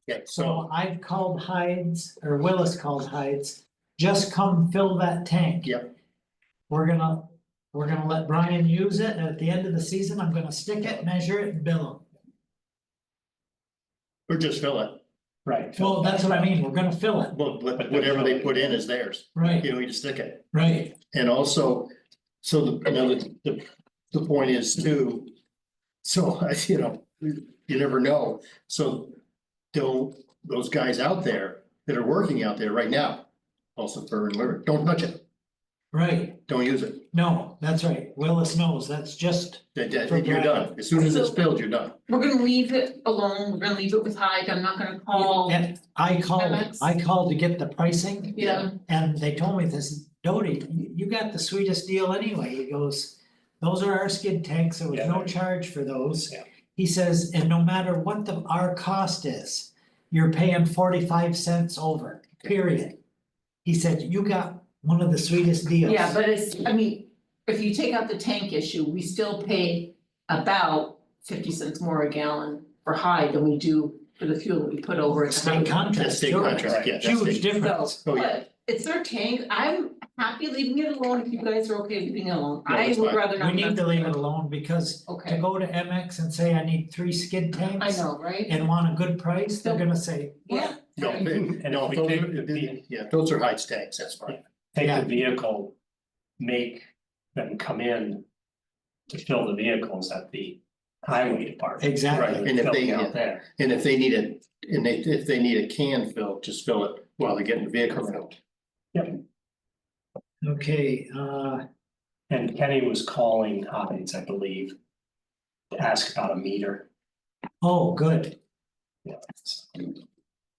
Okay, So I've called Hides, or Willis called Hides, just come fill that tank. Yep. We're gonna let Brian use it, and at the end of the season, I'm gonna stick it, measure it, and bill or just fill it, Right. him. Well, that's what I mean, we're gonna fill it. well, whatever they put in is theirs, Right, you know, you just stick it. right, And also, so the point is too. So, you know, you never know, so don't, those guys out there that are working out there right now. Also for and liver, don't touch it, right. don't use it, No, that's right. Willis knows, that's just, you're done, as soon as it's filled, you're done. We're gonna leave it alone, we're gonna leave it with Hyde, I'm not gonna call, and I called to get the pricing. yeah, And they told me this, Doty, you got the sweetest deal anyway, he goes, those are our skid tanks, there was no charge for those. Yeah. He says, and no matter what our cost is, you're paying 45 cents over, period. He said, you got one of the sweetest deals. yeah, but it's, I mean, if you take out the tank issue, we still pay about 50 cents more a gallon for Hyde than we do for the fuel that we put over at State Hyde. contract, That's state sure. contract, yeah. that's Huge state- difference. So, Oh, yeah. but it's their tank, I'm happy leaving it alone if you guys are okay leaving it alone, No, I it's would fine. rather not. We need to leave it alone because to Okay, go to MX and say I need 3 skid I tanks. know, right? And want a good price, they're gonna say, Yeah. No, And no, if we those take are, the- yeah, those are Heights tanks, that's fine. Take Yeah. the vehicle, make them come in to fill the vehicles at the highway department. exactly. rather than And if they- filling out there. And if they need it, if they need a can filled, just fill it while they're getting the vehicle filled. Okay, And Kenny was calling Hines, I believe, to ask about a meter. oh, good. Yeah.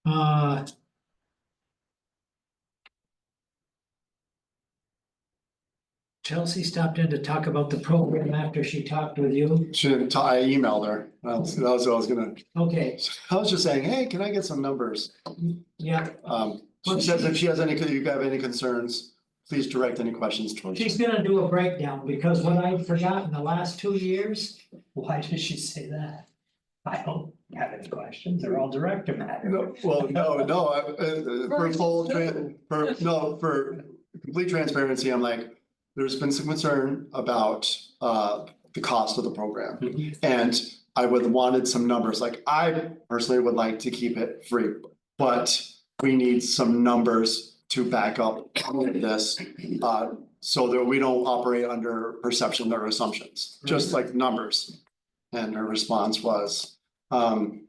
Uh. Chelsea stopped in to talk about the program after she talked with you. She didn't, I emailed her, that was what I was gonna, Okay, I was just saying, hey, can I get some numbers? yeah, She says if she has any, you have any concerns, please direct any questions towards. she's gonna do a breakdown because what I've forgotten the last 2 years. Why did she say that? I don't have any questions, they're all director matter. No, well, for complete transparency, I'm like, there's been some concern about the cost of the program. Mhm. And I would wanted some numbers, like I personally would like to keep it free, but we need some numbers to back up this. So that we don't operate under perception or assumptions, just like numbers. And her response was, we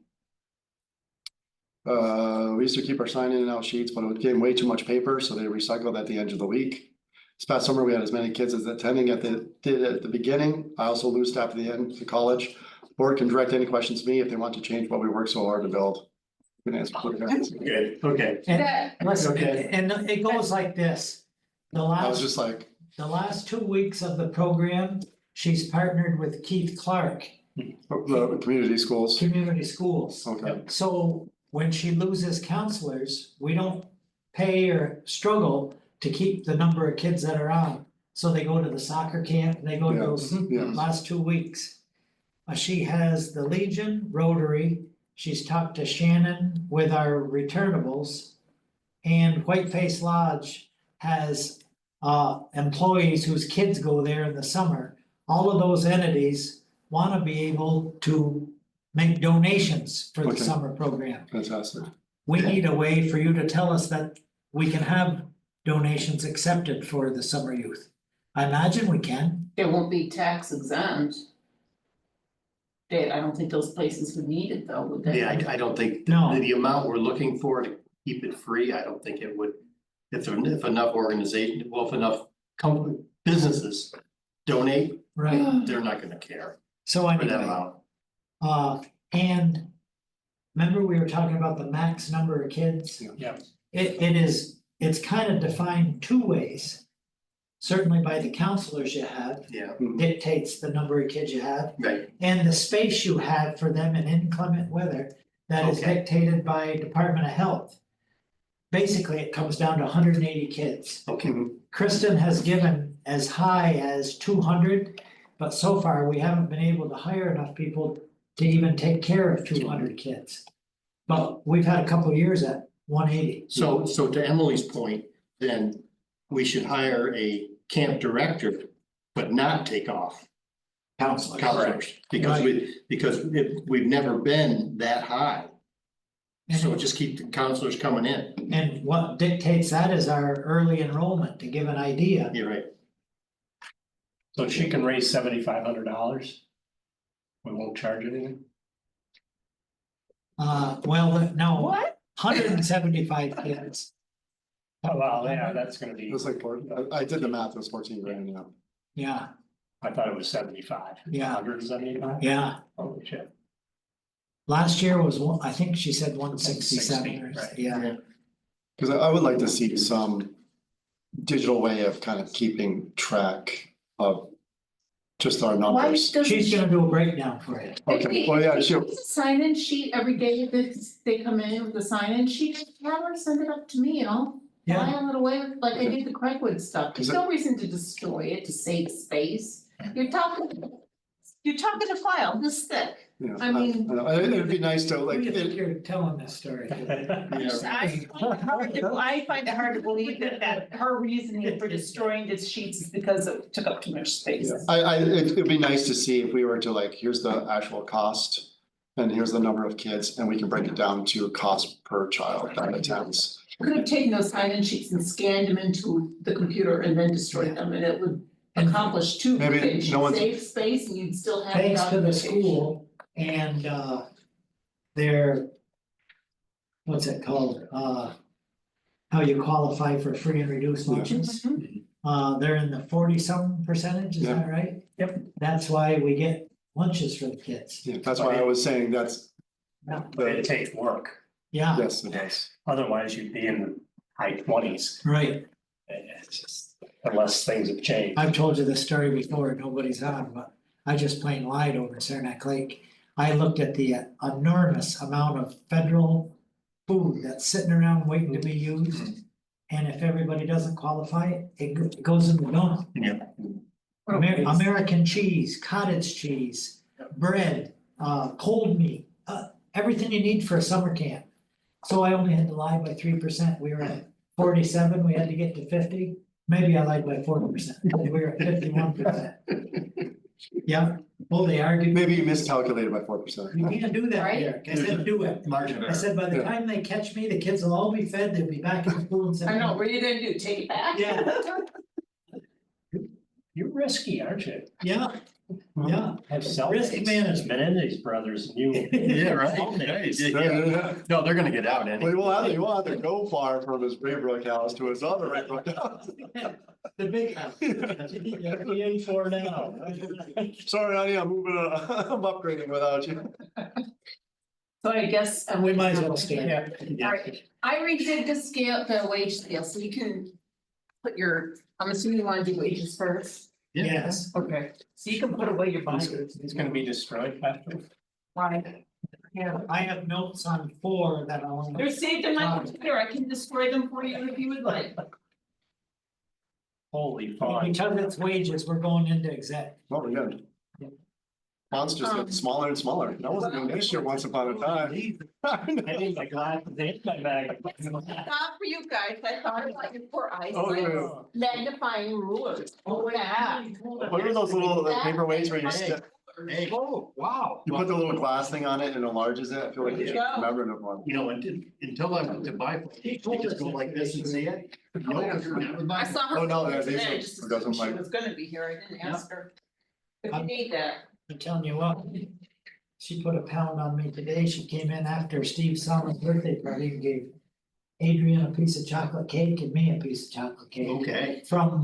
used to keep our sign in and out sheets, but it became way too much paper, so they recycled at the end of the week. This past summer, we had as many kids as attending did at the beginning. I also lose staff at the end of college. Board can direct any questions to me if they want to change what we work so hard to build. Can answer. Okay, okay. And That, listen, Okay. and it goes like this. I was just The last 2 weeks of the program, she's partnered with Keith Clark, the community schools, Community Schools. okay, So when she loses counselors, we don't pay or struggle to keep the number of kids that are on. So they go to the soccer camp, they go to Yeah. those yeah, last 2 weeks. She has the Legion, Rotary, she's talked to Shannon with our returnables. And Whiteface Lodge has employees whose kids go there in the summer. All of those entities wanna be able to make donations for the Okay. summer program. fantastic. We need a way for you to tell us that we can have donations accepted for the summer youth. I imagine we can. it won't be tax exempt. I don't think those places would need it though, would they? Yeah, I don't think, No. the amount we're looking for to keep it free, I don't think it would. If enough organization, well, if enough businesses donate, Right, they're not gonna care so for that anyway, amount. and. Remember we were talking about the max number of kids? Yeah. It's kind of defined 2 ways. Certainly by the counselors you have, Yeah, dictates the number of kids you have, right, and the space you have for them in inclement weather. That is Okay. dictated by Department of Health. Basically, it comes down to 180 kids. okay, Kristen has given as high as 200, but so far we haven't been able to hire enough people to even take care of 200 kids. But we've had a couple of years at 180. So to Emily's point, then we should hire a camp director, but not take off counselors. Because we've never been that high. So just keep the counselors coming in. And what dictates that is our early enrollment, to give an idea. You're right. So she can raise $7,500. We won't charge anything. Well, no, What? 175 kids, Oh, well, yeah, that's gonna be, It was like, I did the math, it was 14 grand, yeah. yeah, I thought it was 75. Yeah. 175? yeah. Holy shit. Last year was one, I think she said 167, 160, right. yeah. Cause I would like to see some digital way of kind of keeping track of just our Why numbers. doesn't She's she? gonna do a breakdown for you. Okay, well, yeah, sure. Sign-in sheet every day that they come in with the sign-in sheet, have her send it up to me and I'll Yeah, file it away like I did the Craigwood stuff. There's Is no reason to destroy it, to save space. You're talking a file this thick. Yeah, I mean- It'd be nice to who like, do you think you're telling this story to? I find it hard to believe that her reasoning for destroying the sheets is because it took up too much space. it'd be nice to see if we were to like, here's the actual cost. And here's the number of kids, and we can break it down to cost per child that attends. Could have taken those sign-in sheets and scanned them into the computer and then destroyed them, and it would accomplish two Maybe things. no You'd one's- save space and you'd still have Thanks to the documentation. school and their, what's it called, how you qualify for free and reduced lunches. Mhm. They're in the 40-some percentage, is that right? Yep. That's why we get lunches for the kids. Yeah, that's why I was saying that's, But it takes work. Yeah, yes, it does. Otherwise you'd be in the high 20s. right. It's just, unless things have changed. I've told you this story before, nobody's on, but I just plain lied over Saranac Lake. I looked at the enormous amount of federal food that's sitting around waiting to be used. And if everybody doesn't qualify, it goes in the dump. Yeah. American cheese, cottage cheese, bread, cold meat, everything you need for a summer camp. So I only had to lie by 3%. We were at 47, we had to get to 50. Maybe I lied by 40%. We were at 51%. Yeah, well, they argued. Maybe you miscalculated by 4%. You can't do that Right? here. I said, do it. Margin of I error. said, by the Yeah. time they catch me, the kids will all be fed, they'll be back in school in I September. know, what are you gonna do, take it back? Yeah. You're risky, aren't you? Yeah, yeah. Have cell Risk phones. management. Menendez brothers and you. Yeah, right. Yeah. No, they're gonna get out Well, anyway. you won't have to go far from his Raybrook house to his other Raybrook house. The big house. You're in for now. Sorry, honey, I'm moving, I'm upgrading without you. So I guess. We might as well start. Yeah. Alright, I redid the scale, the wage scale, so you can put your, I'm assuming you wanna do wages first. Yes. Okay. So you can put away your binders. It's gonna be destroyed after. Right. Yeah. I have notes on 4 that I want They're to. saved in my computer, I can destroy them for you if you would like. Holy fun. Because it's wages, we're going into exec. Oh, we're good. Fonts just get smaller and smaller. That wasn't an issue once upon a time. I need my glasses, in my bag. Not for you guys, I thought it like for eyes, Oh, like yeah. magnifying rulers. Oh, yeah. What are those little paperweights where you stick? Hey, wow. You put the little glass thing on it and it enlarges it. I feel like you Yeah. remember of one. You know, until I went to buy, they just go like this and see it. I saw her. Oh, no, that is- today, just it doesn't assumed she like- was gonna be here, I didn't ask her. If you need that. I'm telling you what. She put a pound on me today. She came in after Steve Summer's birthday party and gave Adrian a piece of chocolate cake and me a piece of chocolate cake. Okay. From